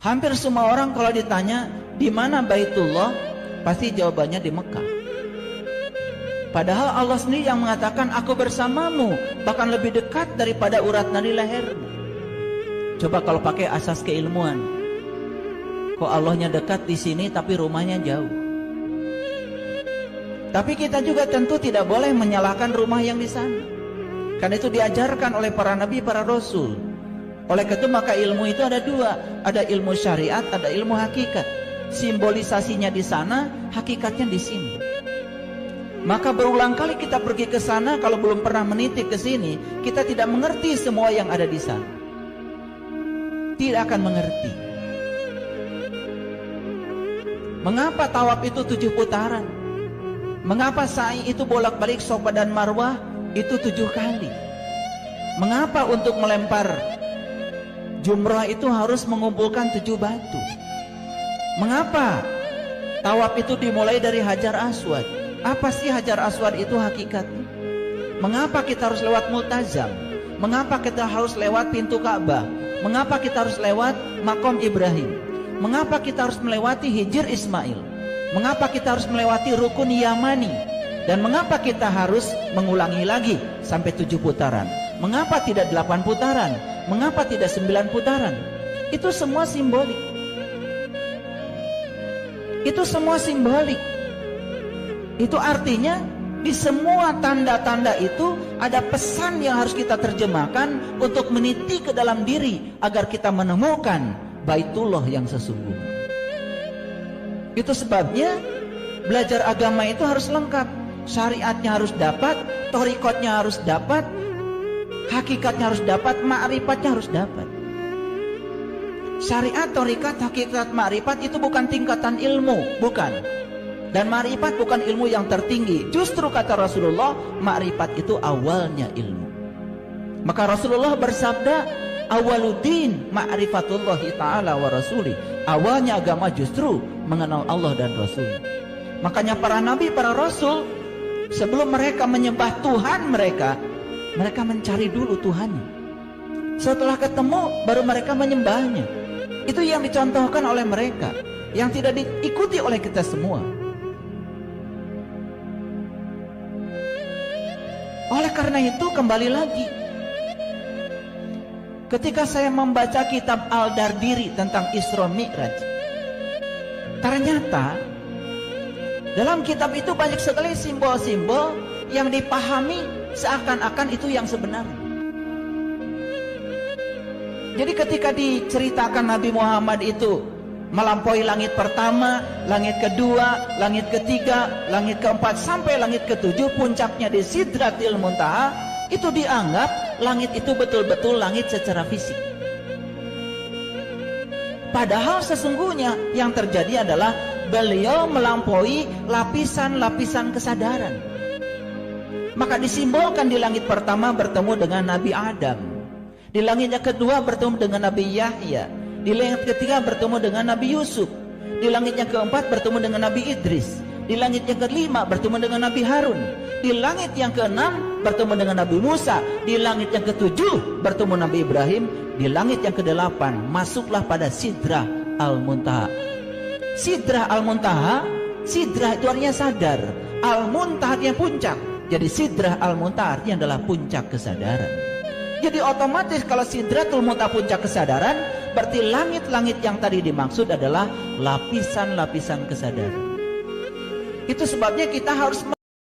Hampir semua orang kalau ditanya di mana Baitullah, pasti jawabannya di Mekah. Padahal Allah sendiri yang mengatakan, aku bersamamu, bahkan lebih dekat daripada urat nadi lehermu. Coba kalau pakai asas keilmuan, kok Allahnya dekat di sini tapi rumahnya jauh. Tapi kita juga tentu tidak boleh menyalahkan rumah yang di sana. Karena itu diajarkan oleh para nabi, para rasul. Oleh itu maka ilmu itu ada dua, ada ilmu syariat, ada ilmu hakikat. Simbolisasinya di sana, hakikatnya di sini. Maka berulang kali kita pergi ke sana, kalau belum pernah meniti ke sini, kita tidak mengerti semua yang ada di sana. Tidak akan mengerti. Mengapa tawaf itu 7 putaran? Mengapa sa'i itu bolak-balik Safa dan Marwah itu 7 kali? Mengapa untuk melempar jumrah itu harus mengumpulkan 7 batu? Mengapa tawaf itu dimulai dari Hajar Aswad? Apa sih Hajar Aswad itu hakikatnya? Mengapa kita harus lewat Multazam? Mengapa kita harus lewat pintu Ka'bah? Mengapa kita harus lewat Maqam Ibrahim? Mengapa kita harus melewati Hijr Ismail? Mengapa kita harus melewati Rukun Yamani? Dan mengapa kita harus mengulangi lagi sampai 7 putaran? Mengapa tidak 8 putaran? Mengapa tidak 9 putaran? Itu semua simbolik. Itu semua simbolik. Itu artinya di semua tanda-tanda itu ada pesan yang harus kita terjemahkan untuk meniti ke dalam diri agar kita menemukan Baitullah yang sesungguhnya. Itu sebabnya belajar agama itu harus lengkap. Syariatnya harus dapat, thariqatnya harus dapat, hakikatnya harus dapat, ma'rifatnya harus dapat. Syariat, thariqat, hakikat, ma'rifat itu bukan tingkatan ilmu, bukan. Dan ma'rifat bukan ilmu yang tertinggi. Justru kata Rasulullah, ma'rifat itu awalnya ilmu. Maka Rasulullah bersabda, awaluddin ma'rifatullahi ta'ala wa rasulih. Awalnya agama justru mengenal Allah dan Rasul. Makanya para nabi, para rasul, sebelum mereka menyembah Tuhan mereka mencari dulu Tuhannya. Setelah ketemu baru mereka menyembahnya. Itu yang dicontohkan oleh mereka, yang tidak diikuti oleh kita semua. Oleh karena itu kembali lagi, ketika saya membaca kitab Al-Dardiri tentang Isra Mi'raj, ternyata dalam kitab itu banyak sekali simbol-simbol yang dipahami seakan-akan itu yang sebenarnya. Jadi ketika diceritakan Nabi Muhammad itu melampaui langit pertama, langit kedua, langit ketiga, langit keempat, sampai langit ketujuh, puncaknya di Sidratil Muntaha, itu dianggap langit itu betul-betul langit secara fisik. Padahal sesungguhnya yang terjadi adalah beliau melampaui lapisan-lapisan kesadaran. Maka disimbolkan di langit pertama bertemu dengan Nabi Adam, di langit yang kedua bertemu dengan Nabi Yahya, di langit ketiga bertemu dengan Nabi Yusuf, di langit yang keempat bertemu dengan Nabi Idris, di langit yang kelima bertemu dengan Nabi Harun, di langit yang keenam bertemu dengan Nabi Musa, di langit yang ketujuh bertemu Nabi Ibrahim, di langit yang kedelapan masuklah pada Sidrah Al-Muntaha. Sidrah Al-Muntaha, Sidrah itu artinya sadar, Al-Muntaha artinya puncak. Jadi Sidrah Al-Muntaha artinya adalah puncak kesadaran. Jadi otomatis kalau Sidratul Muntaha puncak kesadaran, berarti langit-langit yang tadi dimaksud adalah lapisan-lapisan kesadaran. Itu sebabnya kita harus